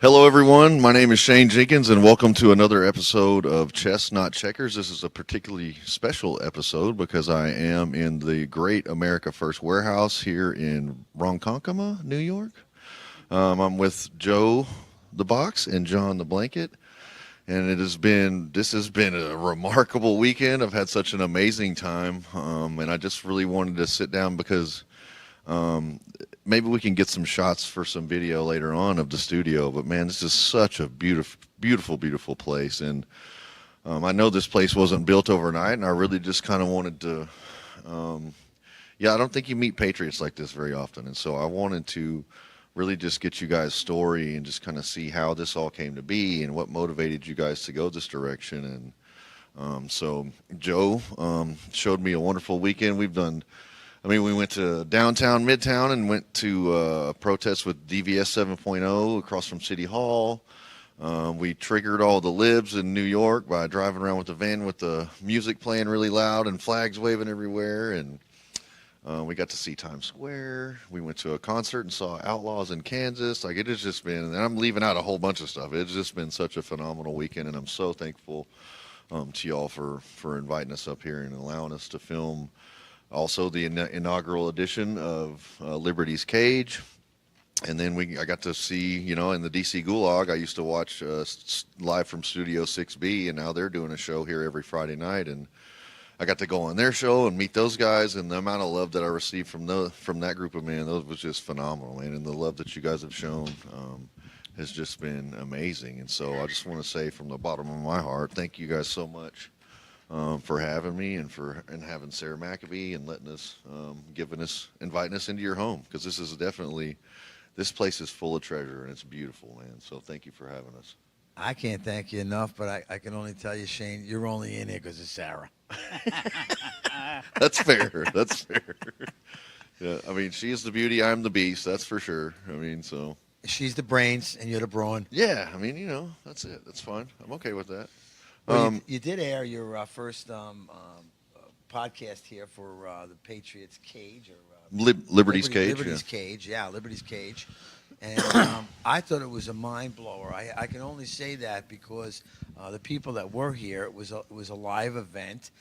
Hello, everyone. My name is Shane Jenkins, and welcome to another episode of Chess Not Checkers. This is a particularly special episode because I am in the Great America First Warehouse here in Ronkonkoma, New York. I'm with Joe the Box and John the Blanket, and this has been a remarkable weekend. I've had such an amazing time, and I just really wanted to sit down because um, maybe we can get some shots for some video later on of the studio. But man, this is such a beautiful place. And I know this place wasn't built overnight, and I really just kind of wanted to. Um, yeah, I don't think you meet patriots like this very often, and so I wanted to really just get you guys' story and just kind of see how this all came to be and what motivated you guys to go this direction. And so Joe showed me a wonderful weekend. We went to downtown Midtown and went to a protest with DVS 7.0 across from City Hall. We triggered all the libs in New York by driving around with the van with the music playing really loud and flags waving everywhere. And we got to see Times Square. We went to a concert and saw Outlaws in Kansas. Like, it has just been, and I'm leaving out a whole bunch of stuff. It's just been such a phenomenal weekend, and I'm so thankful to y'all for inviting us up here and allowing us to film also the inaugural edition of Liberty's Cage. And then I got to see, in the DC Gulag, I used to watch live from Studio 6B, and now they're doing a show here every Friday night. And I got to go on their show and meet those guys, and the amount of love that I received from that group of men, those was just phenomenal, man. And the love that you guys have shown has just been amazing. And so I just want to say from the bottom of my heart, thank you guys so much for having me and having Sarah McAbee and inviting us into your home, because this place is full of treasure and it's beautiful, man. So thank you for having us. I can't thank you enough, but I can only tell you, Shane, you're only in here because of Sarah. That's fair. That's fair. Yeah, I mean, she is the beauty, I'm the beast. That's for sure. I mean, so She's the brains and you're the brawn. yeah. I mean, that's it. That's fine. I'm okay with that. Well, you did air your first podcast here for the Patriots Cage, or Liberty's Cage. Liberty's Cage, yeah, Liberty's Cage. And I thought it was a mind blower. I can only say that because the people that were here, it was a live event,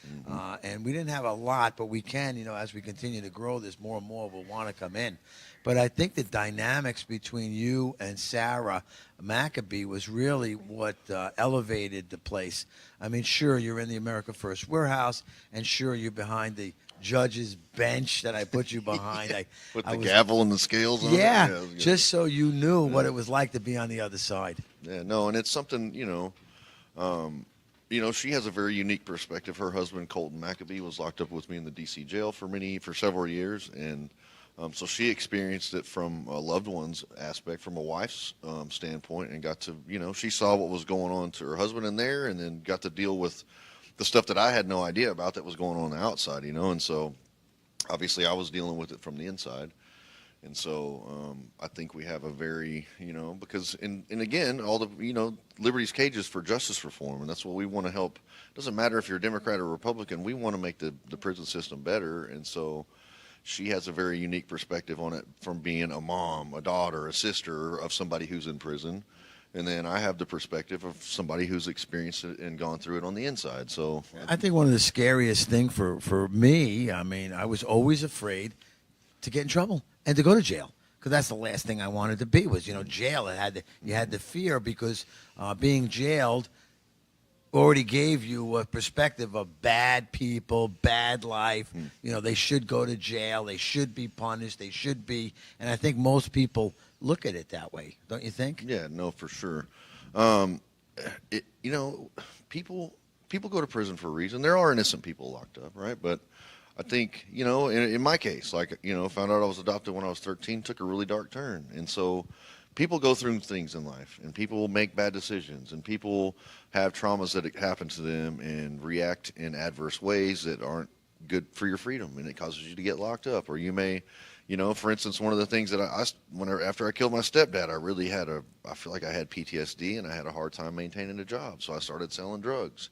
and we didn't have a lot, but we can, as we continue to grow, there's more and more will want to come in. But I think the dynamics between you and Sarah Maccabee was really what elevated the place. I mean, sure, you're in the America First Warehouse, and sure, you're behind the judge's bench that I put you behind. With the gavel and the scales on it. Yeah, just so you knew what it was like to be on the other side. Yeah, no, and it's something, she has a very unique perspective. Her husband, Colton Maccabee, was locked up with me in the D.C. jail for several years, and so she experienced it from a loved one's aspect, from a wife's standpoint, and got to, she saw what was going on to her husband in there, and then got to deal with the stuff that I had no idea about that was going on the outside, and so obviously I was dealing with it from the inside. And so I think we have a very, because, and again, all the, Liberty's Cage is for justice reform, and that's what we want to help. It doesn't matter if you're a Democrat or Republican, we want to make the prison system better. And so she has a very unique perspective on it from being a mom, a daughter, a sister of somebody who's in prison. And then I have the perspective of somebody who's experienced it and gone through it on the inside. So I think one of the scariest thing for me, I mean, I was always afraid to get in trouble and to go to jail, because that's the last thing I wanted to be was, jail. You had the fear because being jailed already gave you a perspective of bad people, bad life. They should go to jail. They should be punished. They should be. And I think most people look at it that way, don't you think? Yeah, no, for sure. People go to prison for a reason. There are innocent people locked up, right? But I think, in my case, found out I was adopted when I was 13, took a really dark turn. And so people go through things in life, and people make bad decisions, and people have traumas that happen to them and react in adverse ways that aren't good for your freedom, and it causes you to get locked up. Or you may, for instance, one of the things that after I killed my stepdad, I feel like I had PTSD, and I had a hard time maintaining a job. So I started selling drugs.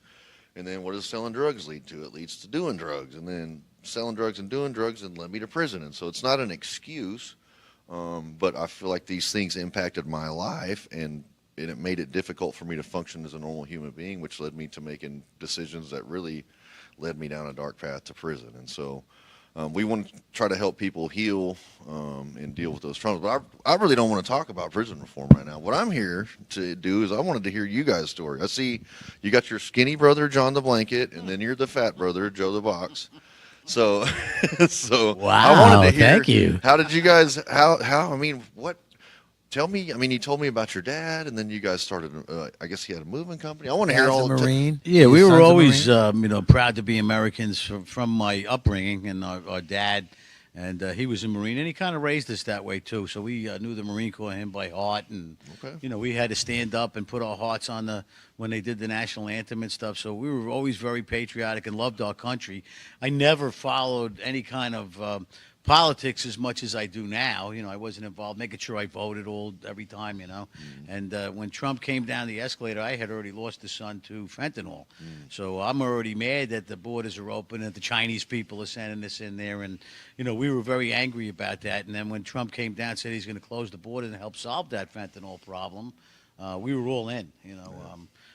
And then what does selling drugs lead to? It leads to doing drugs, and then selling drugs and doing drugs and led me to prison. And so it's not an excuse, but I feel like these things impacted my life, and it made it difficult for me to function as a normal human being, which led me to making decisions that really led me down a dark path to prison. And so we want to try to help people heal and deal with those traumas. But I really don't want to talk about prison reform right now. What I'm here to do is I wanted to hear you guys' story. I see you got your skinny brother, John the Blanket, and then you're the fat brother, Joe the Box. So, Wow, I wanted to hear. thank you. How did you guys? How? I mean, what? Tell me. I mean, you told me about your dad, and then you guys started. I guess he had a moving company. I want to hear all. Marine. Yeah, we His were son's a always, Marine? proud to be Americans from my upbringing, and our dad, and he was a Marine, and he kind of raised us that way too. So we knew the Marine Corps him by heart, and Okay. we had to stand up and put our hearts on when they did the national anthem and stuff. So we were always very patriotic and loved our country. I never followed any kind of politics as much as I do now. I wasn't involved, making sure I voted every time. And when Trump came down the escalator, I had already lost a son to fentanyl. So I'm already mad that the borders are open and the Chinese people are sending this in there. And, we were very angry about that. And then when Trump came down and said he's going to close the border and help solve that fentanyl problem, we were all in,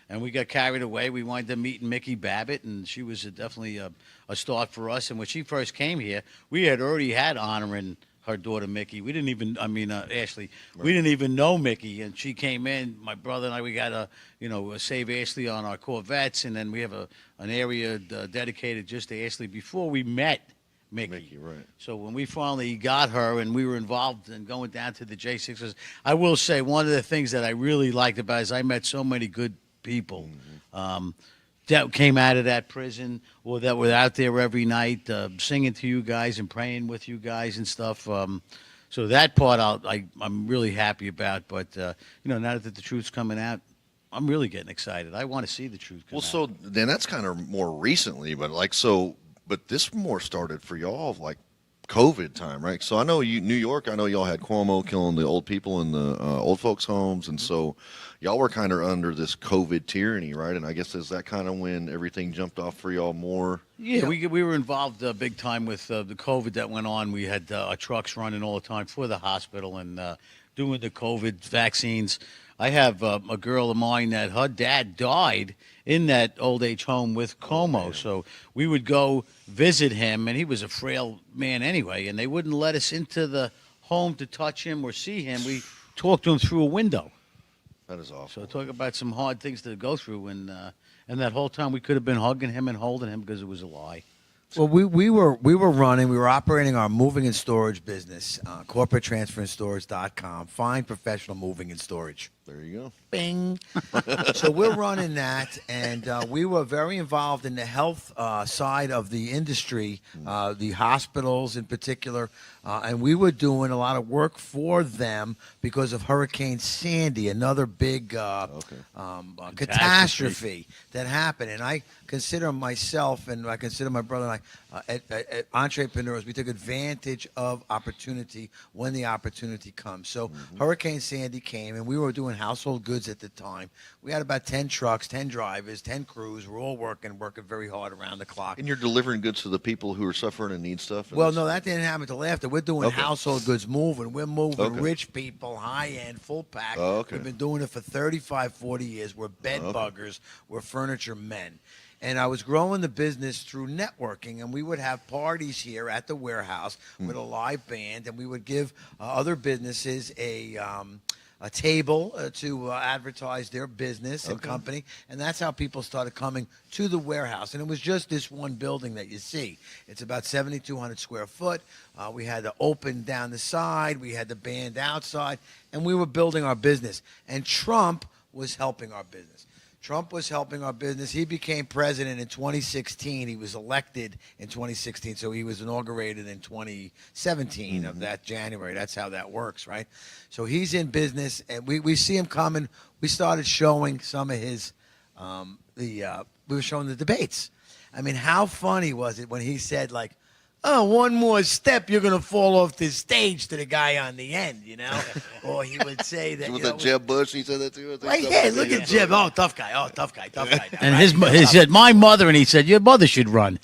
and we got carried away. We wound up meeting Mickey Babbitt, and she was definitely a start for us. And when she first came here, we had already had honoring her daughter Mickey. We didn't even, Ashley. Right. We didn't even know Mickey, and she came in. My brother and I, we got a Save Ashley on our Corvettes, and then we have an area dedicated just to Ashley before we met Mickey. Right. So when we finally got her and we were involved in going down to the J6s, I will say one of the things that I really liked about it is I met so many good people that came out of that prison or that were out there every night singing to you guys and praying with you guys and stuff. So that part I'm really happy about. But, now that the truth's coming out, I'm really getting excited. I want to see the truth come out. So then that's kind of more recently, but but this more started for y'all like COVID time, right? So I know New York, I know y'all had Cuomo killing the old people in the old folks' homes, and so y'all were kind of under this COVID tyranny, right? And I guess is that kind of when everything jumped off for y'all more? Yeah, we were involved big time with the COVID that went on. We had our trucks running all the time for the hospital and doing the COVID vaccines. I have a girl of mine that her dad died in that old age home with Como. Oh, so we would go visit him, and he was a frail man anyway, and they wouldn't let us into the home to touch him or see him. We talked to him through a window. That is awful. So talk about some hard things to go through, and that whole time we could have been hugging him and holding him because it was a lie. Well, we were operating our moving and storage business, corporatetransferandstorage.com. Find professional moving and storage. There you go. Bing. So we're running that, and we were very involved in the health side of the industry, the hospitals in particular, and we were doing a lot of work for them because of Hurricane Sandy, another big catastrophe that happened. And I consider myself, and I consider my brother and I, entrepreneurs. We took advantage of opportunity when the opportunity comes. So Hurricane Sandy came, and we were doing household goods at the time. We had about 10 trucks, 10 drivers, 10 crews. We're all working very hard around the clock. And you're delivering goods to the people who are suffering and need stuff? Well, no, that didn't happen until after. We're doing household goods moving. We're moving rich people, high-end, full pack. We've been doing it for 35, 40 years. We're bed buggers. We're furniture men. And I was growing the business through networking, and we would have parties here at the warehouse with a live band, and we would give other businesses a table to advertise their business and company, and that's how people started coming to the warehouse. And it was just this one building that you see. It's about 7,200 square foot. We had the open down the side. We had the band outside, and we were building our business. And Trump was helping our business. He became president in 2016. He was elected in 2016, so he was inaugurated in 2017 of that January. That's how that works, right? So he's in business, and we see him coming. We started showing some of his, we were showing the debates. I mean, how funny was it when he said, like, oh, one more step, you're going to fall off this stage to the guy on the end, Or he would say that. Was that Jeb Bush? He said that too? Right, yeah, look at Jeb. Oh, tough guy. And he said, my mother, and he said, your mother should run.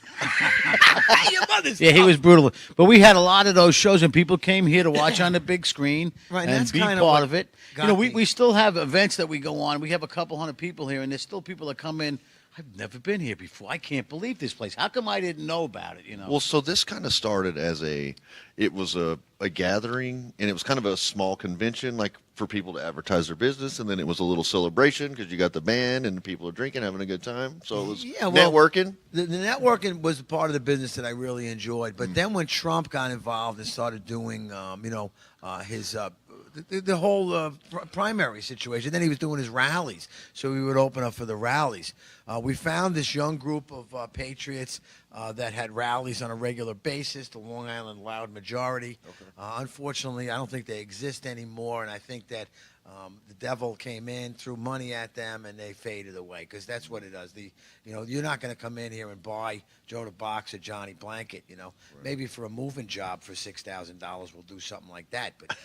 Your mother's Yeah, he tough. was brutal. But we had a lot of those shows, and people came here to watch on the big screen Right, and and that's be kinda part what of it. got me. We still have events that we go on. We have a couple hundred people here, and there's still people that come in. I've never been here before. I can't believe this place. How come I didn't know about it? Well, so this kind of started as it was a gathering, and it was kind of a small convention, like for people to advertise their business, and then it was a little celebration because you got the band and the people are drinking, having a good time. So it was networking. The networking was a part of the business that I really enjoyed. But then when Trump got involved and started doing, his the whole primary situation, then he was doing his rallies. So we would open up for the rallies. We found this young group of patriots that had rallies on a regular basis, the Long Island Loud Majority. Okay. Unfortunately, I don't think they exist anymore, and I think that the devil came in, threw money at them, and they faded away because that's what it does. You're not going to come in here and buy Joe the Box or Johnny Blanket. Right. Maybe for a moving job for $6,000, we'll do something like that. But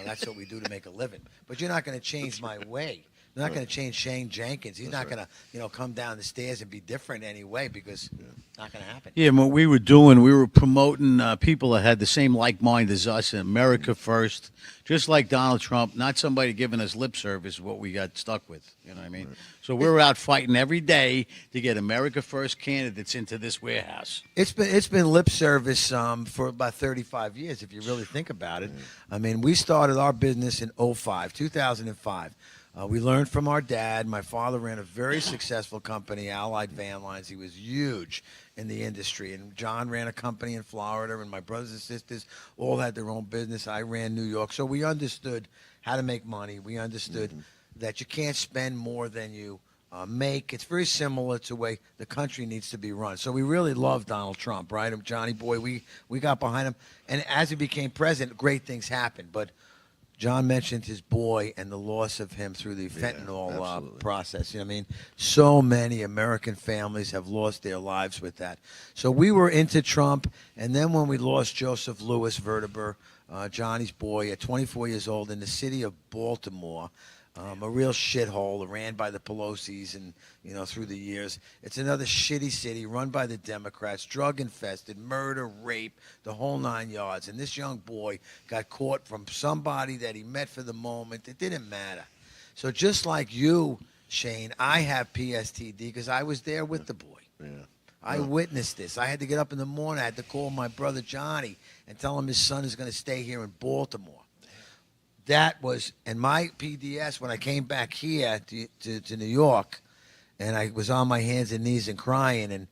that's what we do to make a living. But you're not going to change my way. You're not going to change Shane Jenkins. He's not going to, come down the stairs and be different anyway because it's not going to happen. Yeah, and what we were doing, we were promoting people that had the same like mind as us, America first, just like Donald Trump, not somebody giving us lip service, what we got stuck with. You know what I mean? Right. So we're out fighting every day to get America first candidates into this warehouse. It's been lip service for about 35 years, if you really think about it. I mean, we started our business in 2005. We learned from our dad. My father ran a very successful company, Allied Van Lines. He was huge in the industry. And John ran a company in Florida, and my brothers and sisters all had their own business. I ran New York. So we understood how to make money. We understood that you can't spend more than you make. It's very similar to the way the country needs to be run. So we really love Donald Trump, right? Johnny Boy, we got behind him. And as he became president, great things happened. But John mentioned his boy and the loss of him through the fentanyl process. You know what I mean? So many American families have lost their lives with that. So we were into Trump, and then when we lost Joseph Louis Verteber, Johnny's boy, at 24 years old in the city of Baltimore, a real shithole ran by the Pelosi's and, through the years. It's another shitty city run by the Democrats, drug-infested, murder, rape, the whole 9 yards. And this young boy got caught from somebody that he met for the moment. It didn't matter. So just like you, Shane, I have PSTD because I was there with the boy. Yeah. I witnessed this. I had to get up in the morning. I had to call my brother Johnny and tell him his son is going to stay here in Baltimore. That was, and my PDS, when I came back here to New York, and I was on my hands and knees and crying, and,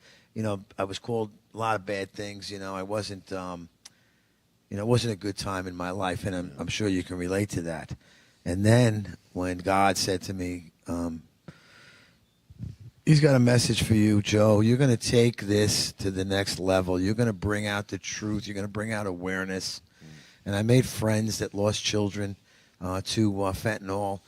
I was called a lot of bad things. I wasn't, it wasn't a good time in my life, and I'm sure you can relate to that. And then when God said to me, He's got a message for you, Joe. You're going to take this to the next level. You're going to bring out the truth. You're going to bring out awareness. And I made friends that lost children to fentanyl.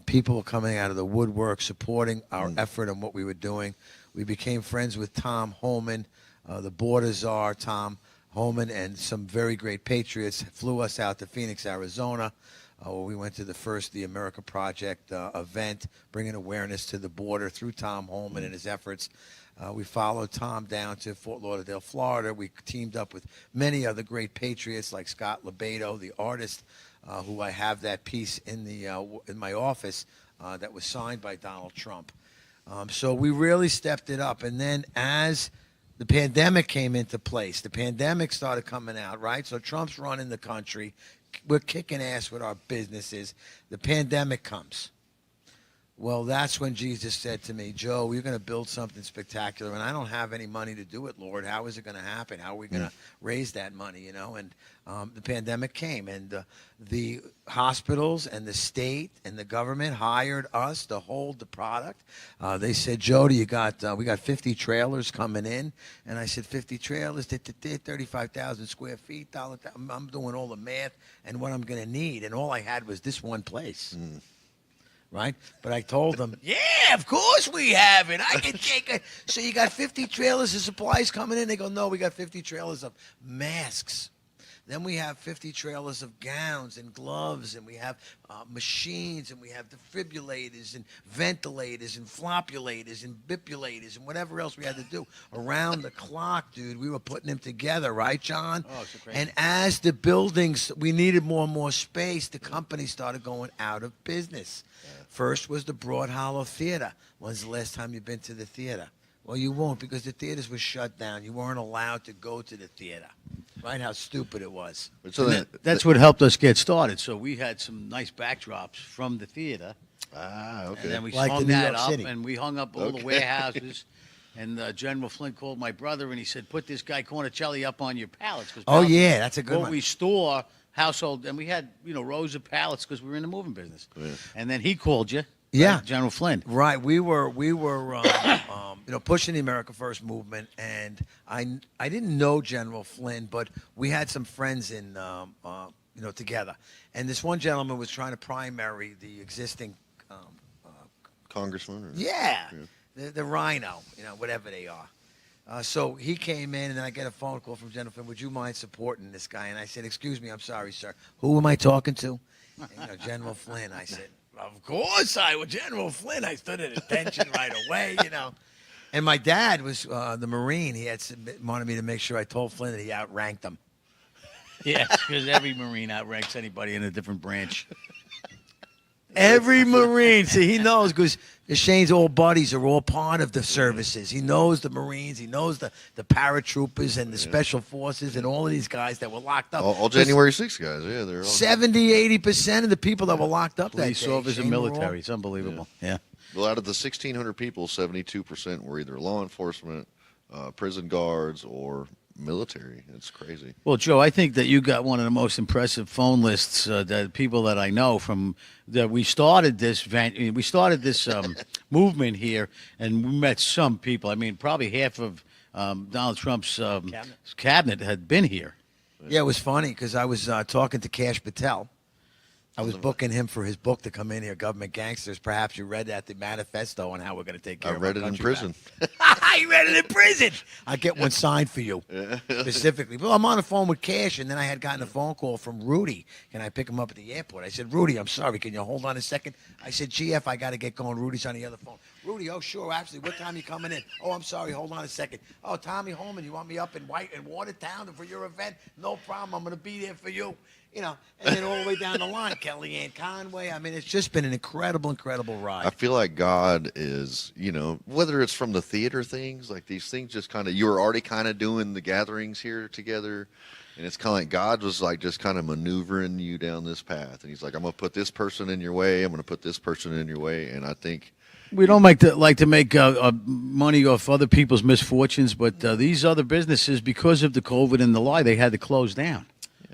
People were coming out of the woodwork supporting our effort and what we were doing. We became friends with Tom Holman, the border czar, Tom Holman, and some very great patriots flew us out to Phoenix, Arizona, where we went to the America Project event, bringing awareness to the border through Tom Holman and his efforts. We followed Tom down to Fort Lauderdale, Florida. We teamed up with many other great patriots like Scott Lebedo, the artist, who I have that piece in my office that was signed by Donald Trump. So we really stepped it up. And then as the pandemic came into place, the pandemic started coming out, right? So Trump's running the country. We're kicking ass with our businesses. The pandemic comes. Well, that's when Jesus said to me, Joe, you're going to build something spectacular, and I don't have any money to do it, Lord. How is it going to happen? How are we going to raise that money, And the pandemic came, and the hospitals and the state and the government hired us to hold the product. They said, Joe, we got 50 trailers coming in. And I said, 50 trailers, 35,000 square feet. I'm doing all the math and what I'm going to need. And all I had was this one place. Right? But I told them, yeah, of course we have it. I can take it. So you got 50 trailers of supplies coming in? They go, no, we got 50 trailers of masks. Then we have 50 trailers of gowns and gloves, and we have machines, and we have defibrillators and ventilators and floppulators and bipulators and whatever else we had to do around the clock, dude. We were putting them together, right, John? Oh, it's crazy. And as the buildings, we needed more and more space, the company started going out of business. First was the Broad Hollow Theater. When's the last time you've been to the theater? Well, you won't, because the theaters were shut down. You weren't allowed to go to the theater. Right? How stupid it was. So That's what helped us get started. So we had some nice backdrops from the theater. okay. And then we Like the hung New that York up, City. and we hung up all the warehouses. And General Flynn called my brother, and he said, "Put this guy Cornicelli up on your pallets." Oh, yeah, that's a good what one. we store household, and we had rows of pallets because we were in the moving business. Yeah. And then he called you, Yeah. right, General Flynn. Right, we were pushing the America First movement, and I didn't know General Flynn, but we had some friends in together, and this one gentleman was trying to primary the existing Congressman? Or? yeah. The Rhino, whatever they are. So he came in, and then I get a phone call from General Flynn. Would you mind supporting this guy? And I said, "Excuse me, I'm sorry, sir. Who am I talking to?" And, General Flynn. I said, "Of course I was General Flynn." I stood at attention right away, And my dad was the Marine. He wanted me to make sure I told Flynn that he outranked him. Yes, because every Marine outranks anybody in a different branch. Every Marine. See, he knows because Shane's all buddies are all part of the services. He knows the Marines. He knows the paratroopers and the special forces and all of these guys that were locked up. All January 6th guys, yeah. They're all 70, 80% of the people that were locked up Police that day. officers and Shane, were all- military. It's unbelievable. Yeah. Well, out of the 1,600 people, 72% were either law enforcement, prison guards, or military. It's crazy. Well, Joe, I think that you got one of the most impressive phone lists that people that I know from that we started this movement here, and we met some people. I mean, probably half of Donald Trump's cabinet had been here. Yeah, it was funny because I was talking to Kash Patel. I was booking him for his book to come in here, Government Gangsters. Perhaps you read that, the manifesto on how we're going to take care I of read our it in country prison. back. I read it in prison. I'll get one signed for you specifically. Well, I'm on the phone with Cash, and then I had gotten a phone call from Rudy. Can I pick him up at the airport? I said, "Rudy, I'm sorry. Can you hold on a second?" I said, "GF, I got to get going." Rudy's on the other phone. "Rudy, oh, sure, absolutely. What time you coming in?" "Oh, I'm sorry. Hold on a second." "Oh, Tommy Holman, you want me up in Watertown for your event?" "No problem. I'm going to be there for you." And then all the way down the line, Kellyanne Conway. I mean, it's just been an incredible, incredible ride. I feel like God is, whether it's from the theater things, like these things just kind of, you were already kind of doing the gatherings here together. And it's kind of like God was like just kind of maneuvering you down this path. And he's like, "I'm going to put this person in your way. I'm going to put this person in your way." And I think We don't like to make money off other people's misfortunes, but these other businesses, because of the COVID and the lie, they had to close down.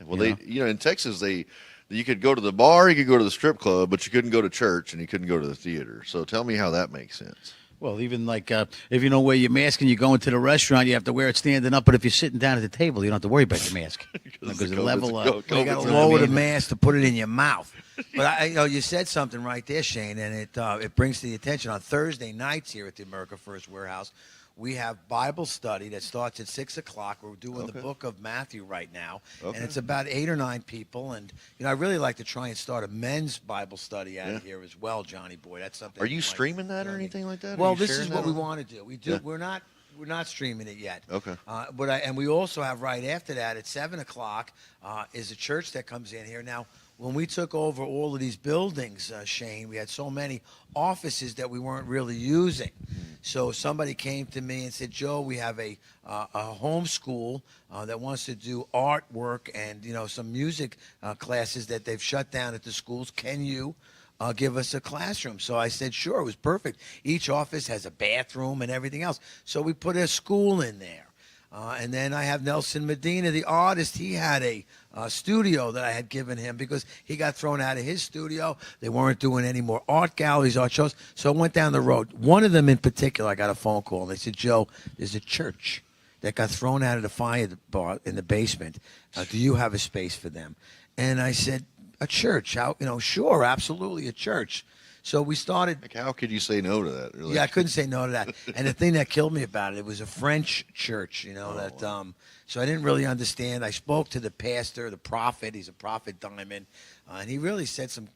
well, in Texas, you could go to the bar, you could go to the strip club, but you couldn't go to church and you couldn't go to the theater. So tell me how that makes sense. Well, even like if you don't wear your mask and you go into the restaurant, you have to wear it standing up. But if you're sitting down at the table, you don't have to worry about your mask because the level. You got to lower the mask to put it in your mouth. But you said something right there, Shane, and it brings to the attention on Thursday nights here at the America First Warehouse. We have Bible study that starts at 6 o'clock. We're doing the book of Matthew right now, and it's about 8 or 9 people. And I really like to try and start a men's Bible study out here as well, Johnny boy. That's something. Are you streaming that or anything like that? Well, this is what we want to do. We do. Yeah. We're not streaming it yet. Okay. And we also have right after that at 7 o'clock is a church that comes in here now. When we took over all of these buildings, Shane, we had so many offices that we weren't really using. So somebody came to me and said, "Joe, we have a home school that wants to do artwork and some music classes that they've shut down at the schools. Can you give us a classroom?" So I said, sure. It was perfect. Each office has a bathroom and everything else. So we put a school in there. And then I have Nelson Medina, the artist. He had a studio that I had given him because he got thrown out of his studio. They weren't doing any more art galleries, art shows. So I went down the road. One of them in particular, I got a phone call, and they said, "Joe, there's a church that got thrown out of the fire bar in the basement. Do you have a space for them?" And I said, "A church? How? Sure, absolutely, a church." So we started. Like, how could you say no to that? Really? Yeah, I couldn't say no to that. And the thing that killed me about it was a French church, Wow. so I didn't really understand. I spoke to the pastor, the prophet. He's a prophet diamond, and he really said some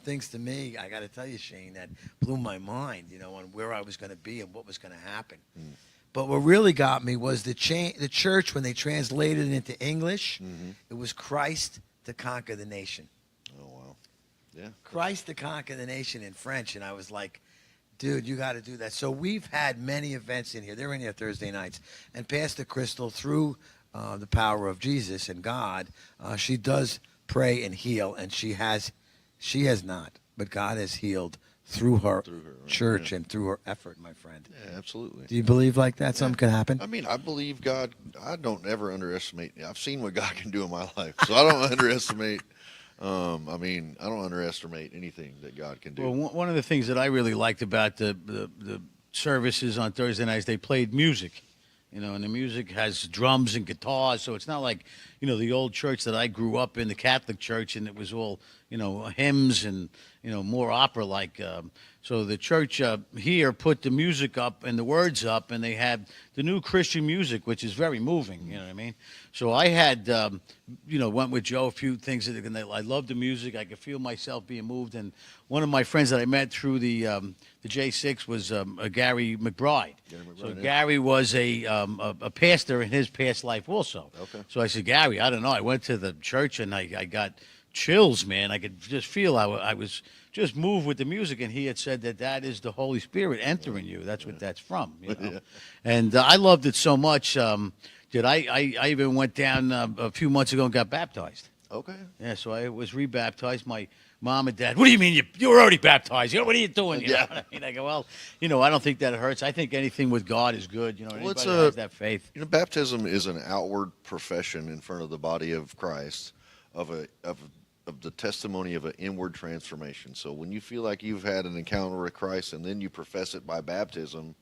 things to me. I got to tell you, Shane, that blew my mind. On where I was going to be and what was going to happen. But what really got me was the church when they translated it into English. It was Christ to conquer the nation. Oh wow. Yeah. Christ to conquer the nation in French, and I was like, dude, you got to do that. So we've had many events in here. They're in here Thursday nights, and Pastor Crystal, through the power of Jesus and God, she does pray and heal, and she has not, but God has healed through her, Right? church Yeah. and through her effort, my friend. Yeah, absolutely. Do you believe like that something could happen? I mean, I believe God. I don't ever underestimate. I've seen what God can do in my life, so I don't underestimate. I don't underestimate anything that God can do. Well, one of the things that I really liked about the services on Thursday nights, they played music, and the music has drums and guitars, so it's not like, the old church that I grew up in, the Catholic church, and it was all, hymns and, more opera-like. So the church here put the music up and the words up, and they had the new Christian music, which is very moving, you know what I mean? So I had, went with Joe a few things, and I loved the music. I could feel myself being moved, and one of my friends that I met through the J6 was Gary McBride. So Gary was a pastor in his past life also. Okay. So I said, Gary, I don't know. I went to the church, and I got chills, man. I could just feel I was just moved with the music, and he had said that is the Holy Spirit entering you. That's what that's from, Yeah. And I loved it so much that I even went down a few months ago and got baptized. Okay. Yeah, so I was rebaptized. My mom and dad, what do you mean you were already baptized? What are you doing? You know what I mean? I go, well, I don't think that hurts. I think anything with God is good. Well, Anybody that has that faith. Baptism is an outward profession in front of the body of Christ of the testimony of an inward transformation. So when you feel like you've had an encounter with Christ and then you profess it by baptism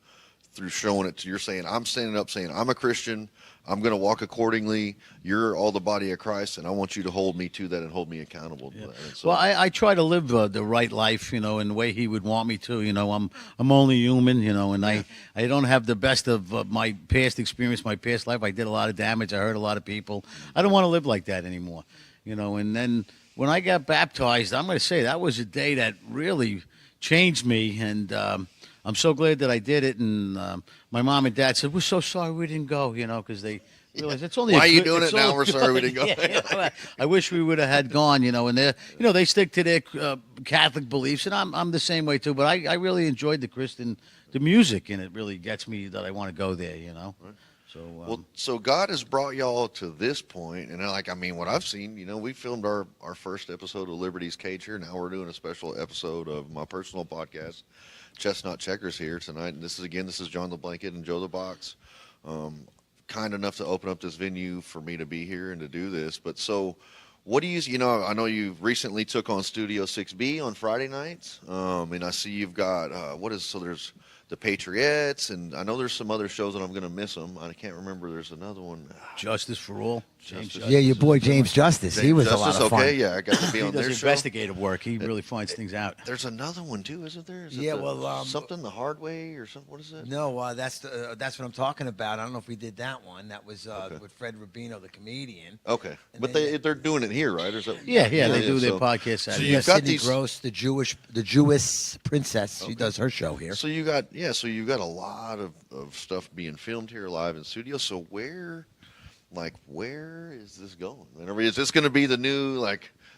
through showing it to, you're saying, I'm standing up saying, I'm a Christian, I'm going to walk accordingly, you're all the body of Christ, and I want you to hold me to that and hold me accountable to that. And so, Well, I try to live the right life, in the way He would want me to. I'm only human, and I don't have the best of my past experience, my past life. I did a lot of damage. I hurt a lot of people. I don't want to live like that anymore, And then when I got baptized, I'm going to say that was a day that really changed me, and I'm so glad that I did it. And my mom and dad said, "We're so sorry we didn't go," because they realized it's only. Why are you doing it now? We're sorry we didn't go. Yeah, I wish we would have had gone, and they stick to their Catholic beliefs, and I'm the same way too. But I really enjoyed the music, and it really gets me that I want to go there, Right. So So God has brought y'all to this point, and what I've seen, we filmed our first episode of Liberty's Cage here. Now we're doing a special episode of my personal podcast, Chestnut Checkers, here tonight. And this is John the Blanket and Joe the Box, kind enough to open up this venue for me to be here and to do this. But so, what do you? I know you recently took on Studio 6B on Friday nights, and I see you've got there's the Patriots, and I know there's some other shows that I'm going to miss them. I can't remember. There's another one. Justice for All. Yeah, your boy James Justice. He was Justice, a lot of fun. okay, yeah, I got to be He on their does show. investigative work. He really finds things out. There's another one too, isn't there? Is Yeah, it something the hard way or something. What is it? No, that's what I'm talking about. I don't know if we did that one. That was with Fred Rubino, the comedian. Okay, And but then- they're doing it here, right? Or is that, Yeah, they do their so- podcast. So Saturday. you've got Sydney these. Gross, the Jewish princess. She does her show here. So you got a lot of stuff being filmed here live in studio. So where is this going? Is this going to be the new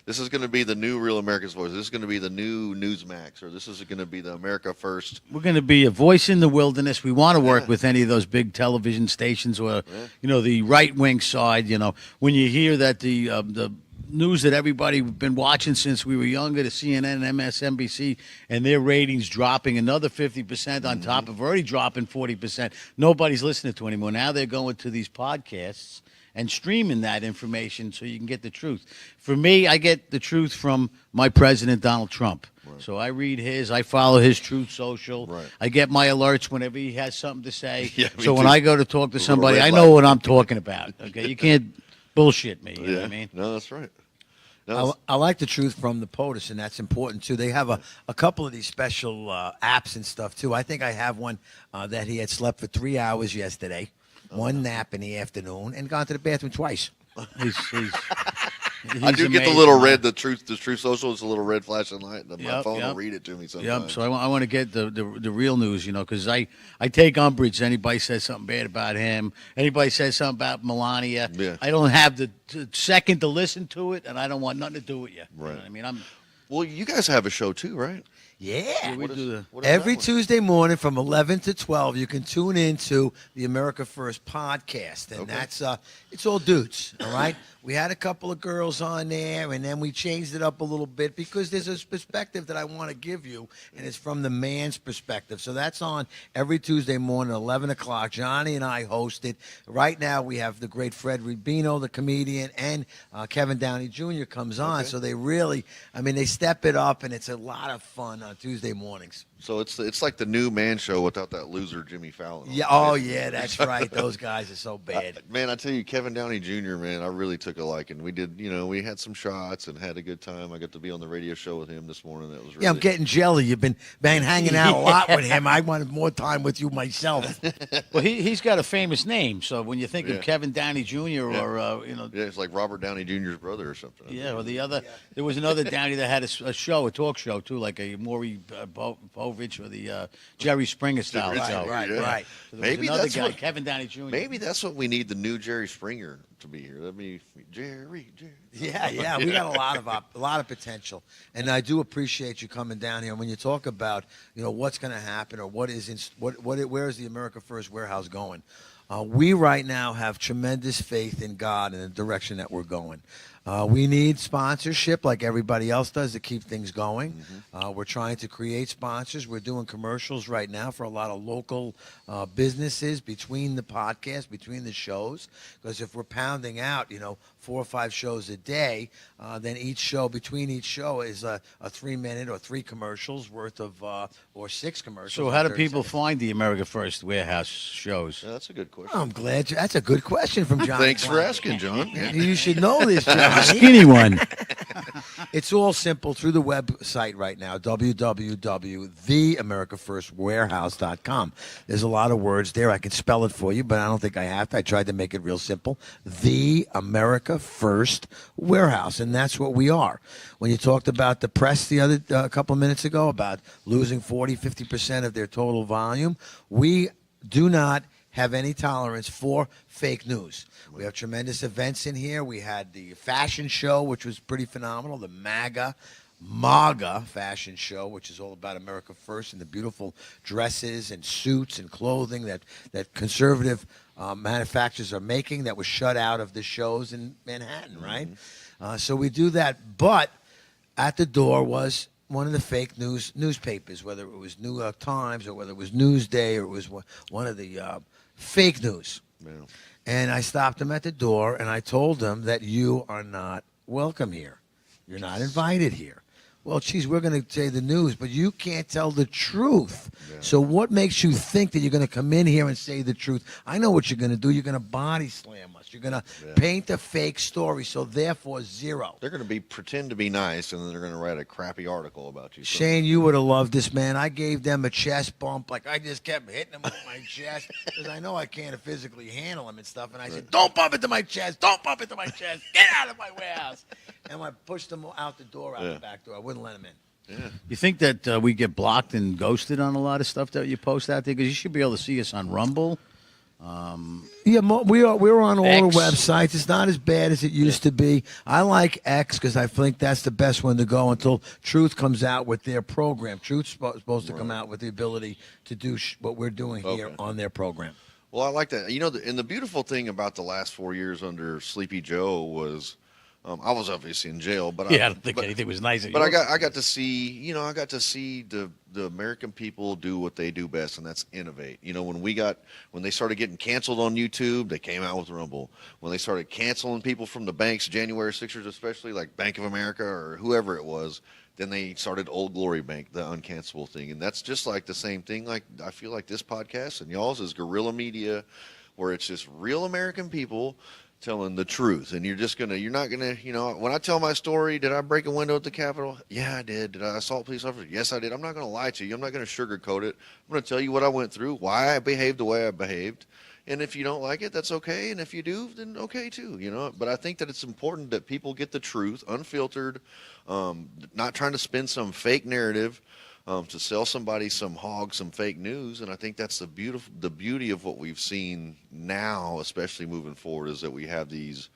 this is going to be the new Real America's Voice? Is this going to be the new Newsmax, or this is going to be the America First? We're going to be a voice in the wilderness. We want to work with any of those big television stations or, the right-wing side. When you hear that the news that everybody been watching since we were younger, the CNN, MSNBC, and their ratings dropping another 50% on top of already dropping 40%. Nobody's listening to anymore. Now they're going to these podcasts and streaming that information so you can get the truth. For me, I get the truth from my president, Donald Trump. Right. So I read I follow his Truth Social. Right. I get my alerts whenever he has something to say. Yeah, so when too. I go to talk to A little somebody, red I light. know what I'm talking about. Okay, you can't bullshit me. You know what I mean? No, that's right. No, I like the truth from the POTUS, and that's important too. They have a couple of these special apps and stuff too. I think I have one that he had slept for 3 hours yesterday, one nap in the afternoon, and gone to the bathroom twice. He's I do get the amazing, little man. red, the truth social. It's a little red flashing light. My Yep, phone will yep. read it to me sometimes. Yep. So I want to get the real news, because I take umbrage. Anybody says something bad about him, anybody says something about Melania. Yeah. I don't have the second to listen to it, and I don't want nothing to do with you. Right. You know what I mean, I'm. Well, you guys have a show too, right? Yeah. We do the. What is Every that one? Tuesday morning from 11 to 12, you can tune into the America First podcast. And Okay. that's, it's all dudes, all right? We had a couple of girls on there, and then we changed it up a little bit because there's a perspective that I want to give you, and it's from the man's perspective. So that's on every Tuesday morning, 11 o'clock. Johnny and I host it. Right now, we have the great Fred Rubino, the comedian, and Kevin Downey Jr. comes on. Okay. So they really, they step it up, and it's a lot of fun on Tuesday mornings. So it's like the new man show without that loser Jimmy Fallon. on Yeah. it. Oh, yeah. That's right. Those guys are so bad. Man, I tell you, Kevin Downey Jr., man, I really took a liking. We did, we had some shots and had a good time. I got to be on the radio show with him this morning. That was really, Yeah, I'm getting jelly. You've been hanging out a lot with him. I wanted more time with you myself. Well, he's got a famous name, so when you think Yeah. of Kevin Downey Jr. or Yeah, it's like Robert Downey Jr.'s brother or something. or the other, there was another Downey that had a show, a talk show too, like a Maury Povich or the Jerry Springer style Right, show. right, yeah. right. So there was Maybe another that's guy, what- Kevin Downey Jr. Maybe that's what we need, the new Jerry Springer to be here. That'd be Jerry. Yeah, we got a lot of potential, and I do appreciate you coming down here. And when you talk about what's going to happen or where is the America First warehouse going, we right now have tremendous faith in God and the direction that we're going. We need sponsorship like everybody else does to keep things going. We're trying to create sponsors. We're doing commercials right now for a lot of local businesses between the podcast, between the shows. Because if we're pounding out, 4 or 5 shows a day, then between each show is a 3-minute or 3 commercials worth of, or 6 commercials. So how in do 30 people seconds. find the America First warehouse shows? Yeah, that's a good question. I'm glad that's a good question from John. Thanks for asking, John. You should know this, John. Skinny one. It's all simple through the website right now, www.theamericafirstwarehouse.com. There's a lot of words there. I can spell it for you, but I don't think I have to. I tried to make it real simple. The America First Warehouse, and that's what we are. When you talked about the press the other couple of minutes ago about losing 40-50% of their total volume, we do not have any tolerance for fake news. We have tremendous events in here. We had the fashion show, which was pretty phenomenal, the MAGA fashion show, which is all about America First and the beautiful dresses and suits and clothing that conservative manufacturers are making that was shut out of the shows in Manhattan, right? So we do that. But at the door was one of the fake newspapers, whether it was New York Times or whether it was Newsday or it was one of the fake news. Yeah. And I stopped him at the door and I told him that you are not welcome here. You're not invited here. Well, geez, we're going to say the news, but you can't tell the truth. Yeah. So what makes you think that you're going to come in here and say the truth? I know what you're going to do. You're going to body slam us. You're going to paint a fake story, so therefore 0. They're going to pretend to be nice, and then they're going to write a crappy article about you. So- Shane, you would have loved this, man. I gave them a chest bump. Like, I just kept hitting them with my chest because I know I can't physically handle them and stuff. And I said, don't bump into my chest. Don't bump into my chest. Get out of my warehouse. And I pushed them out the door, out the back door. I wouldn't let them in. Yeah. You think that we get blocked and ghosted on a lot of stuff that you post out there? Because you should be able to see us on Rumble. Yeah, we're on all X. the websites. It's not as bad as it used to be. I like X because I think that's the best one to go until Truth comes out with their program. Truth's supposed to come out with the ability to do what we're doing here Okay. on their program. Well, I like that. And the beautiful thing about the last 4 years under Sleepy Joe was, I was obviously in jail, but I don't think anything was nice. But I got to see, the American people do what they do best, and that's innovate. When they started getting canceled on YouTube, they came out with Rumble. When they started canceling people from the banks, January 6ers especially, like Bank of America or whoever it was, then they started Old Glory Bank, the uncancelable thing. And that's just like the same thing. Like, I feel like this podcast and y'all's is guerrilla media, where it's just real American people telling the truth, and you're not gonna, when I tell my story, did I break a window at the Capitol? Yeah, I did. Did I assault police officers? Yes, I did. I'm not gonna lie to you. I'm not gonna sugarcoat it. I'm gonna tell you what I went through, why I behaved the way I behaved, and if you don't like it, that's okay, and if you do, then okay too, But I think that it's important that people get the truth, unfiltered, not trying to spin some fake narrative. To sell somebody some some fake news, and I think that's the beauty of what we've seen now, especially moving forward, is that we have these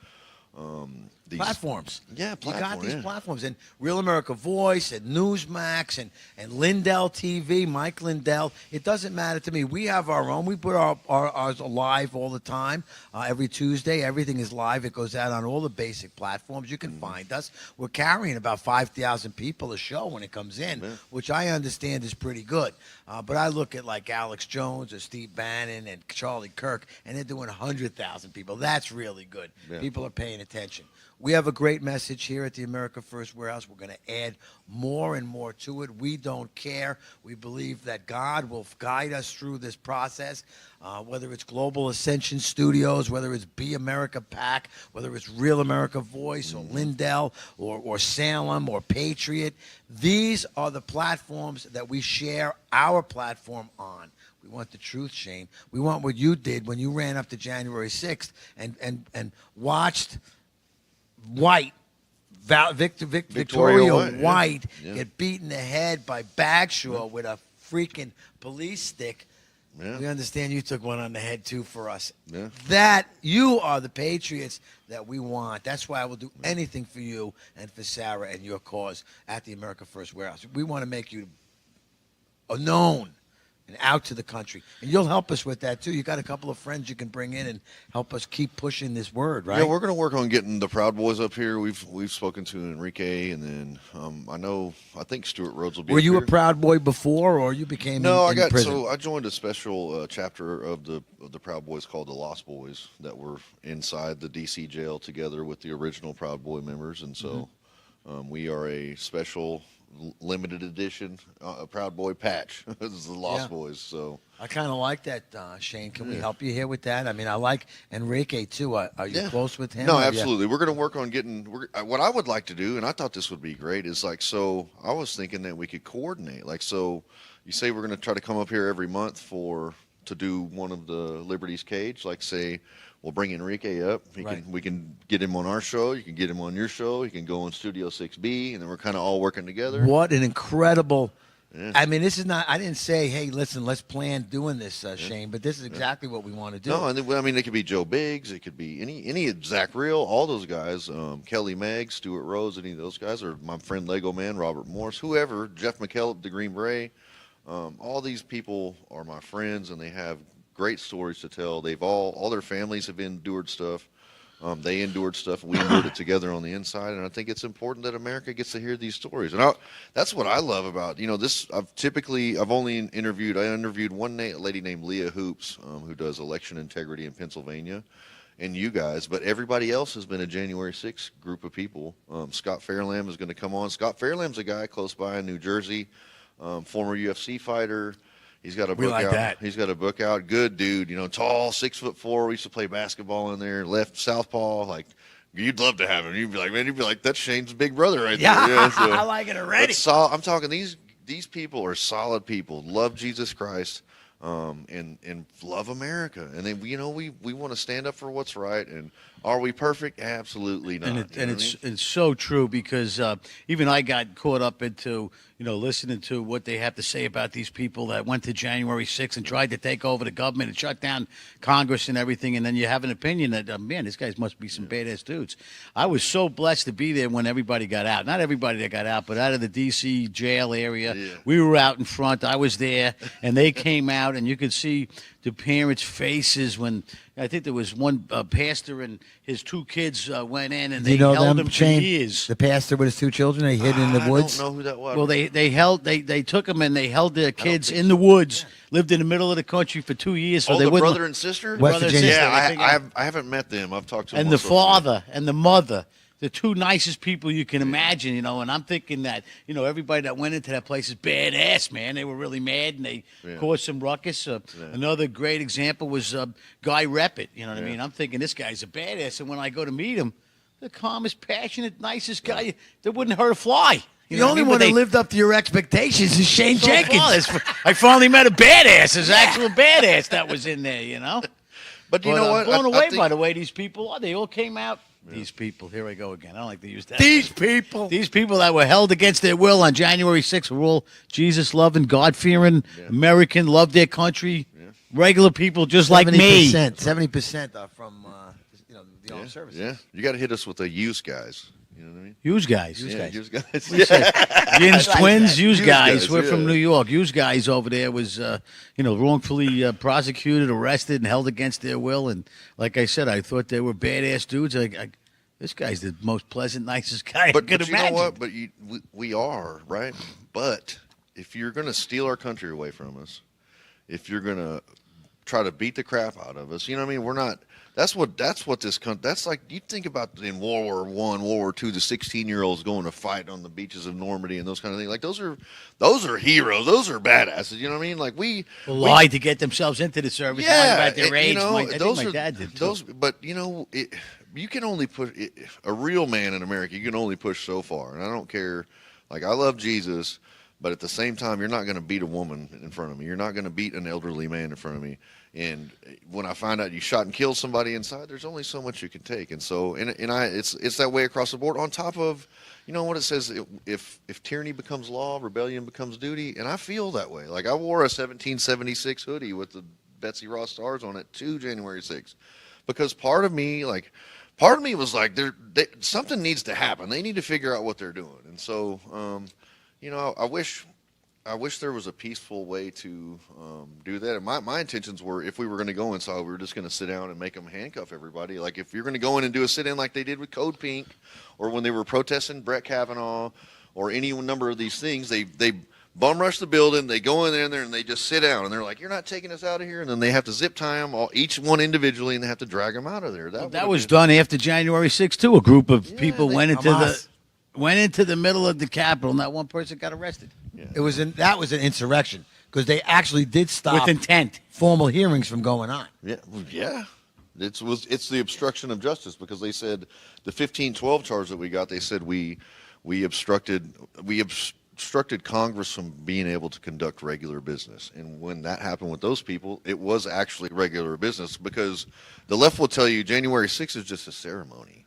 platforms. Yeah, you got these platforms, and Real America Voice, and Newsmax, and Lindell TV, Mike Lindell. It doesn't matter to me. We have our own. We put ours live all the time. Every Tuesday, everything is live. It goes out on all the basic platforms. You can find us. We're carrying about 5,000 people a show when it comes in, which I understand is pretty good. But I look at like Alex Jones or Steve Bannon and Charlie Kirk, and they're doing 100,000 people. That's really good. Yeah. People are paying attention. We have a great message here at the America First Warehouse. We're going to add more and more to it. We don't care. We believe that God will guide us through this process, whether it's Global Ascension Studios, whether it's Be America PAC, whether it's Real America Voice or Lindell or Salem or Patriot. These are the platforms that we share our platform on. We want the truth, Shane. We want what you did when you ran up to January 6th and watched Victoria White get beaten in the head by Bagshaw with a freaking police stick. Yeah. We understand you took one on the head, too, for us. Yeah. That you are the patriots that we want. That's why I will do anything for you and for Sarah and your cause at the America First Warehouse. We want to make you known and out to the country. And you'll help us with that, too. You got a couple of friends you can bring in and help us keep pushing this word, right? Yeah, we're going to work on getting the Proud Boys up here. We've spoken to Enrique, and then I think Stuart Rhodes will be. Were you here. a Proud Boy before, or you became No, in prison? So I joined a special chapter of the Proud Boys called the Lost Boys that were inside the D.C. jail together with the original Proud Boy members, and so we are a special limited edition Proud Boy patch. This is the Lost Boys. So I kind of like that, Shane. Can we help you here with that? I mean, I like Enrique too. Are you close with him? No, absolutely. We're going to work on getting. What I would like to do, and I thought this would be great, is like, so I was thinking that we could coordinate. Like, so you say we're going to try to come up here every month to do one of the Liberty's Cage. Like, say we'll bring Enrique up. We can get him on our show. You can get him on your show. You can go on Studio 6B, and then we're kind of all working together. What an incredible. Yeah. I mean, this is not. I didn't say, "Hey, listen, let's plan doing this, Shane." But this is exactly what we want to do. No, and I mean, it could be Joe Biggs, it could be any Zach Reel, all those guys, Kelly Meggs, Stuart Rose, any of those guys, or my friend Lego Man, Robert Morris, whoever, Jeff McKellop, the Green Beret. All these people are my friends, and they have great stories to tell. They've all their families have endured stuff. They endured stuff, and we endured it together on the inside. And I think it's important that America gets to hear these stories. And that's what I love about this. I interviewed one lady named Leah Hoops, who does election integrity in Pennsylvania, and you guys. But everybody else has been a January 6th group of people. Scott Fairlamb is going to come on. Scott Fairlamb's a guy close by in New Jersey, former UFC fighter. He's got a book out. That. He's got a book out. Good dude, tall, 6'4". We used to play basketball in there. Left southpaw. Like, you'd love to have him. You'd be like, that's Shane's big brother right there. Yeah, so, I like it already. I'm talking these people are solid people. Love Jesus Christ, and love America. And then we want to stand up for what's right. And are we perfect? Absolutely not. And it's so true, because even I got caught up into listening to what they have to say about these people that went to January 6th and tried to take over the government and shut down Congress and everything, and then you have an opinion that, man, these guys must be some badass dudes. I was so blessed to be there when everybody got out. Not everybody that got out, but out of the D.C. jail area. Yeah. We were out in front. I was there, and they came out, and you could see the parents' faces when I think there was one pastor and his two kids went in, and they held him for years. The pastor with his two children, they hid in the woods. I don't know who that was. Well, they took them and they held their kids in the woods. Lived in the middle of the country for 2 years. So the brother and sister. West Virginia. Yeah, I haven't met them. I've talked to them. And the father and the mother. the two nicest people you can imagine, and I'm thinking that, everybody that went into that place is badass, man. They were really mad, and they caused some ruckus. Another great example was Guy Reppert, you know what I mean? I'm thinking this guy's a badass, and when I go to meet him, the calmest, passionate, nicest guy that wouldn't hurt a fly. The only one that lived up to your expectations is Shane Jenkins. I finally met a badass, his actual badass that was in there, But you know what? I'm blown away think, by the way these people are. They all came out. Yeah. These people. Here I go again. I don't like to use that. These people that were held against their will on January 6th were all Jesus-loving, God-fearing, American, loved their country, regular people just like me. 70% are from the armed services. Yeah, you got to hit us with the use guys. You know what I mean? Use guys. Use guys. Yin's twins, use guys. We're yeah. from New York. Use guys over there was, wrongfully prosecuted, arrested, and held against their will. And like I said, I thought they were badass dudes. This guy's the most pleasant, nicest guy I could imagine. You know what? But we are, right? But if you're going to steal our country away from us, if you're going to try to beat the crap out of us, you know what I mean? We're not. That's what this country. That's like you think about in World War I, World War II, the 16-year-olds going to fight on the beaches of Normandy and those kind of things. Like those are heroes. Those are badasses. You know what I mean? Like we lied to get themselves into the service. Yeah, about their age. I think my dad did too. But you can only push a real man in America. You can only push so far, and I don't care. Like I love Jesus, but at the same time, you're not going to beat a woman in front of me. You're not going to beat an elderly man in front of me. And when I find out you shot and killed somebody inside, there's only so much you can take. And so, it's that way across the board. On top of, what it says, if tyranny becomes law, rebellion becomes duty. And I feel that way. Like I wore a 1776 hoodie with the Betsy Ross stars on it to January 6th, because part of me was like, something needs to happen. They need to figure out what they're doing. And so, I wish there was a peaceful way to do that. And my intentions were, if we were going to go inside, we were just going to sit down and make them handcuff everybody. Like if you're going to go in and do a sit-in like they did with Code Pink, or when they were protesting Brett Kavanaugh, or any number of these things, they bum rush the building, they go in there and they just sit down, and they're like, "You're not taking us out of here," and then they have to zip tie them, each one individually, and they have to drag them out of there. That was done after January 6th too. A group of people went into the middle of the Capitol, and that one person got arrested. Yeah. That was an insurrection, because they actually did stop with intent formal hearings from going on. Yeah. It's the obstruction of justice, because they said the 1512 charge that we got. They said we obstructed Congress from being able to conduct regular business. And when that happened with those people, it was actually regular business, because the left will tell you January 6th is just a ceremony.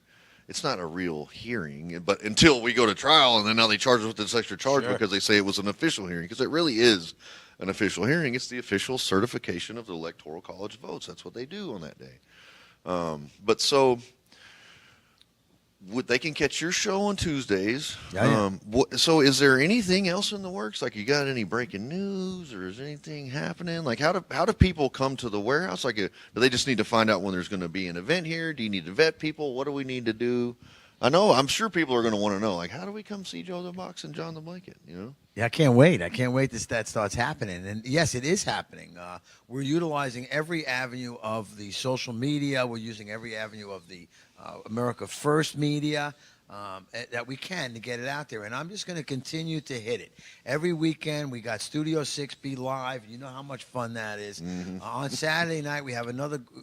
It's not a real hearing, but until we go to trial, and then now they charge us with this extra charge because they say it was an official hearing, because it really is an official hearing. It's the official certification of the Electoral College votes. That's what they do on that day. But so they can catch your show on Tuesdays. So is there anything else in the works? Like, you got any breaking news, or is anything happening? Like, how do people come to the warehouse? Like, do they just need to find out when there's going to be an event here? Do you need to vet people? What do we need to do? I'm sure people are going to want to know, like, how do we come see Joe the Box and John the Blanket, Yeah, I can't wait. I can't wait that starts happening. And yes, it is happening. We're utilizing every avenue of the social media. We're using every avenue of the America First media that we can to get it out there. And I'm just going to continue to hit it. Every weekend, we got Studio 6B Live. You know how much fun that is. Mm-hmm. On Saturday night, we have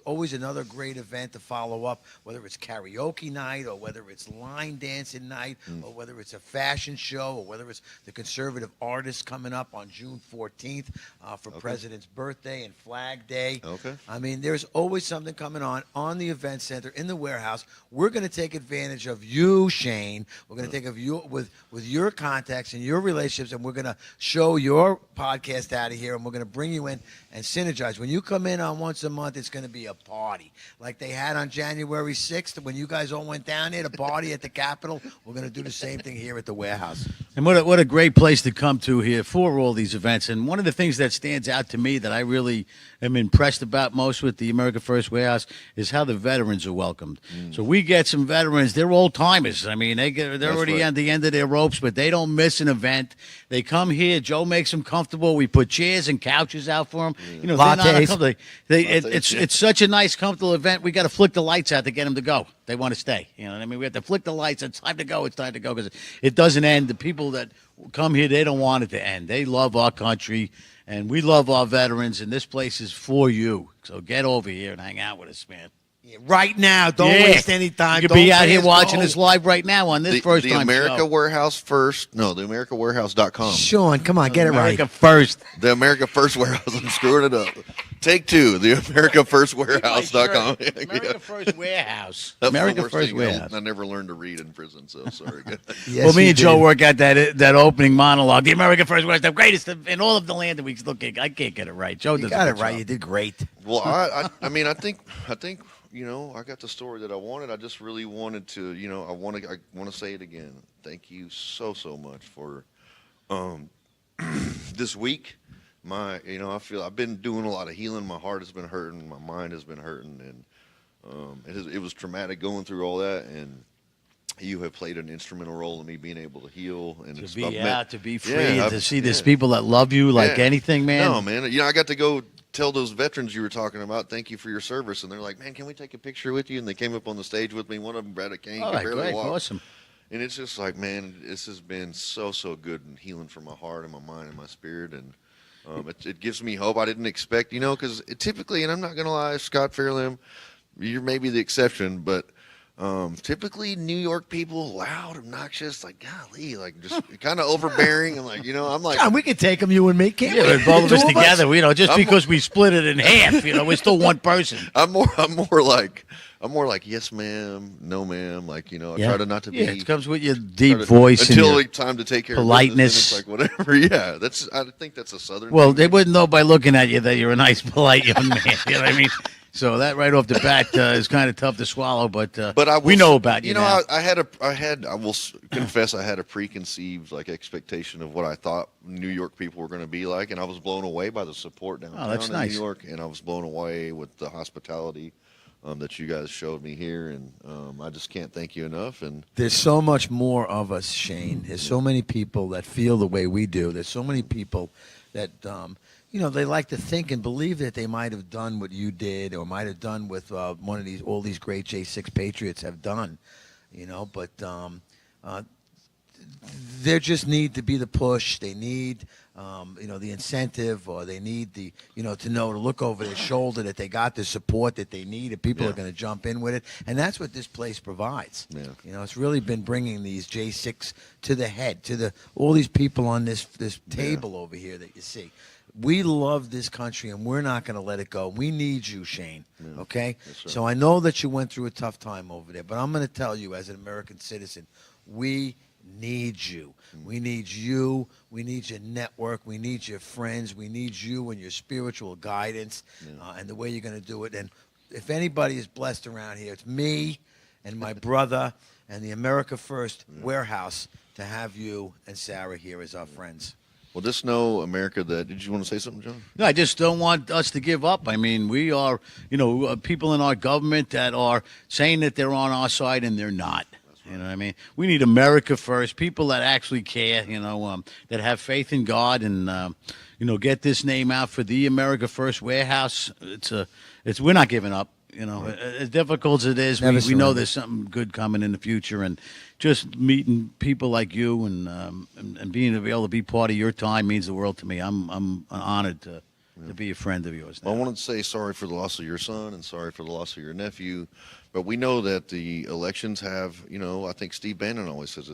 always another great event to follow up, whether it's karaoke night, or whether it's line dancing night, or whether it's a fashion show, or whether it's the conservative artists coming up on June 14th for President's birthday and Flag Day. Okay. I mean, there's always something coming on the event center, in the warehouse. We're going to take advantage of you, Shane. We're going to take of you with your contacts and your relationships, and we're going to show your podcast out of here, and we're going to bring you in and synergize. When you come in on once a month, it's going to be a party like they had on January 6th when you guys all went down there to party at the Capitol. We're going to do the same thing here at the warehouse. And what a great place to come to here for all these events. And one of the things that stands out to me that I really am impressed about most with the America First Warehouse is how the veterans are welcomed. So we get some veterans, they're old timers. veterans. I mean, they're That's already right. at the end of their ropes, but they don't miss an event. They come here. Joe makes them comfortable. We put chairs and couches out for them. You know, they're not Lattes. uncomfortable. Lattes, yeah. It's such a nice, comfortable event. We got to flick the lights out to get them to go. They want to stay. You know what I mean? We have to flick the lights. It's time to go. It's time to go because it doesn't end. The people that come here, they don't want it to end. They love our country, and we love our veterans, and this place is for you. So get over here and hang out with us, man. Right now, don't Yeah. waste any time. You could Don't be out say here it's watching go. this live right now on this The, first the time America show. Warehouse first. No, the AmericaWarehouse.com. Sean, come on, get it right. America first. The America First Warehouse. I'm screwing it up. Take two. The AmericaFirstWarehouse.com. America First Warehouse. That's the America worst First thing. Warehouse. I never learned to read in prison, so sorry. Yes, Well, me you and Joe did. work out that opening monologue. The America First Warehouse, the greatest in all of the land. And we still can't. I can't get it right. Joe You does got a it good right. job. You did great. Well, I mean, I think, you know, I got the story that I wanted. I just really wanted to, you know, I want to say it again. Thank you so much for, this week. I feel I've been doing a lot of healing. My heart has been hurting. My mind has been hurting, and it was traumatic going through all that. And you have played an instrumental role in me being able to heal and To it's be I've met- out, to be free, Yeah, and I've- to see there's yeah. people that love you like Yeah. anything, man. No, man. You know, I got to go tell those veterans you were talking about, thank you for your service. And they're like, man, can we take a picture with you? And they came up on the stage with me. One of them had a cane, All could right, barely great, walk. awesome. And it's just like, man, this has been so good and healing for my heart and my mind and my spirit. And it gives me hope. I didn't expect, you know, because typically, and I'm not going to lie, Scott Fairlem, you're maybe the exception, but typically New York people, loud, obnoxious, like, golly, like just kind of overbearing. And like, you know, I'm like, John, we could take them, you and me, can't Yeah, we? but both of The us two together, you know, just I'm because we split it in half, you know, we're still one person. I'm more like, yes, ma'am, no, ma'am. Like, you know, I try to not to be. Yeah, it comes with your deep try to- voice and until your, it's time to take care politeness. of business, and it's like whatever. Yeah, I think that's a southern. well, thing. they wouldn't know by looking at you that you're a nice, polite young man. You know what I mean? So that right off the bat is kind of tough to swallow, but we know about you. You know, now. I will confess, I had a preconceived like expectation of what I thought New York people were going to be like, and I was blown away by the support downtown that's in nice. New York, and I was blown away with the hospitality that you guys showed me here, and I just can't thank you enough. And There's so much more of us, Shane. There's so many people that feel the way we do. There's so many people that, you know, they like to think and believe that they might have done what you did or might have done with all these great J6 Patriots have done, you know, but there just need to be the push. They need, you know, the incentive, or they need the, you know, to look over their shoulder that they got the support that they need, and people Yeah. are going to jump in with it. And that's what this place provides. Yeah. You know, it's really been bringing these J6 to the head, to all these people on this table over here that you see. We love this country, and we're not going to let it go. We need you, Shane. Okay? Yes, sir. So I know that you went through a tough time over there, but I'm going to tell you, as an American citizen, we need you. We need you. We need your network. We need your friends. We need you and your spiritual guidance and the way you're going to do it. And if anybody is blessed around here, it's me and my brother and the America First Warehouse to have you and Sarah here as our friends. well, just know, America, that did you want to say something, John? No, I just don't want us to give up. I mean, we are, you know, people in our government that are saying that they're on our side and they're not. You know what I mean? We need America first, people that actually care, you know, that have faith in God and, you know, get this name out for the America First Warehouse. We're not giving up. You know, as difficult as it is, Never we know surrender. there's something good coming in the future, and just meeting people like you and being able to be part of your time means the world to me. I'm honored to be a friend of yours. Well, I Now. wanted to say sorry for the loss of your son and sorry for the loss of your nephew. But we know that the elections have, you know, I think Steve Bannon always says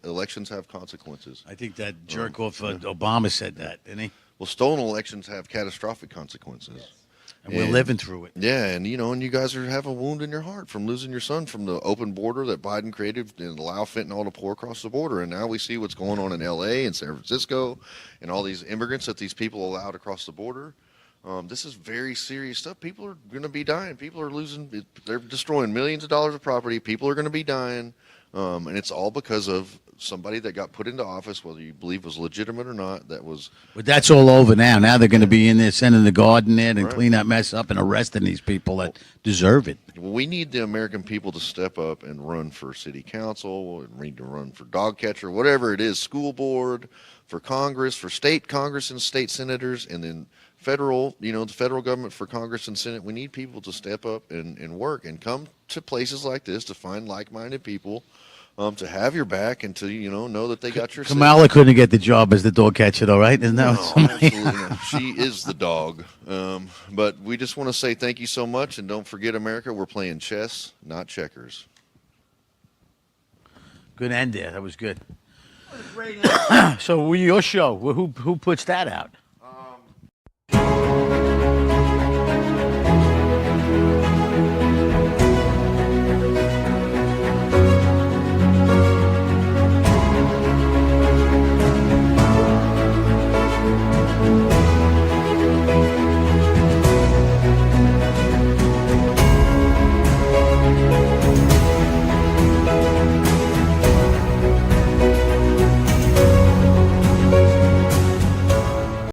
elections have consequences. I think that jerk off Obama said that, didn't he? Well, stolen elections have catastrophic consequences. And we're living through it. Yeah, and you know, and you guys have a wound in your heart from losing your son, from the open border that Biden created and allow fentanyl to pour across the border. And now we see what's going on in L.A. and San Francisco, and all these immigrants that these people allowed across the border. This is very serious stuff. People are going to be dying. People are losing. They're destroying millions of dollars of property. People are going to be dying, and it's all because of somebody that got put into office, whether you believe was legitimate or not, that was But that's all over now. Now they're going to be in there sending the guard in there and Right. clean that mess up and arresting these people that deserve it. we need the American people to step up and run for city council, and we need to run for dog catcher, whatever it is, school board, for Congress, for state Congress and state senators, and then federal, the federal government for Congress and Senate. We need people to step up and work and come to places like this to find like-minded people, to have your back and to, know that they got your Kamala couldn't get the job as the dog catcher, though, right? Isn't that No, what somebody? absolutely not. She is the dog. But we just want to say thank you so much, and don't forget, America, we're playing chess, not checkers. Good end there. That was good. So, your show, who puts that out?